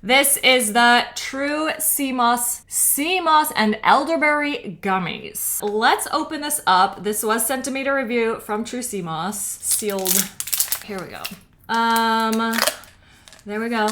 This is the True Sea Moss and Elderberry Gummies. Let's open this up. This was sent to me to review from True Sea Moss. Sealed. Here we go. There we go.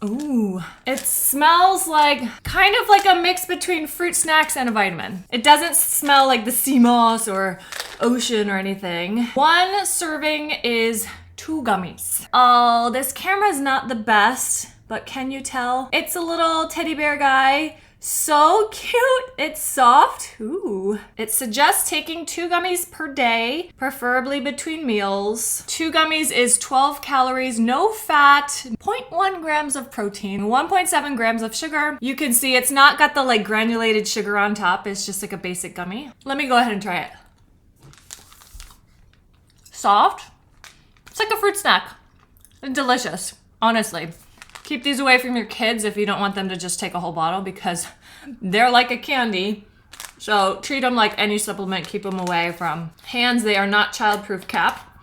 Ooh, it smells like kind of like a mix between fruit snacks and a vitamin. It doesn't smell like the sea moss or ocean or anything. One serving is 2 gummies. Oh, this camera is not the best, but can you tell? It's a little teddy bear guy. So cute. It's soft. Ooh. It suggests taking 2 gummies per day, preferably between meals. 2 gummies is 12 calories, no fat, 0.1 grams of protein, 1.7 grams of sugar. You can see it's not got the like granulated sugar on top. It's just like a basic gummy. Let me go ahead and try it. Soft. It's like a fruit snack. And delicious, honestly. Keep these away from your kids if you don't want them to just take a whole bottle because they're like a candy. So treat them like any supplement. Keep them away from hands. They are not childproof cap.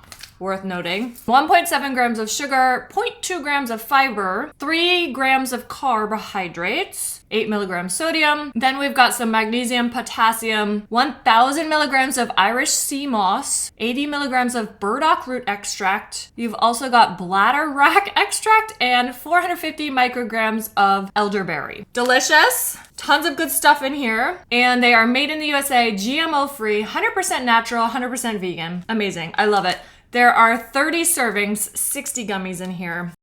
Worth noting. 1.7 grams of sugar, 0.2 grams of fiber, 3 grams of carbohydrates, 8 milligrams sodium. Then we've got some magnesium, potassium, 1,000 milligrams of Irish sea moss, 80 milligrams of burdock root extract. You've also got bladder wrack extract and 450 micrograms of elderberry. Delicious. Tons of good stuff in here. And they are made in the USA, GMO free, 100% natural, 100% vegan. Amazing. I love it. There are 30 servings, 60 gummies in here.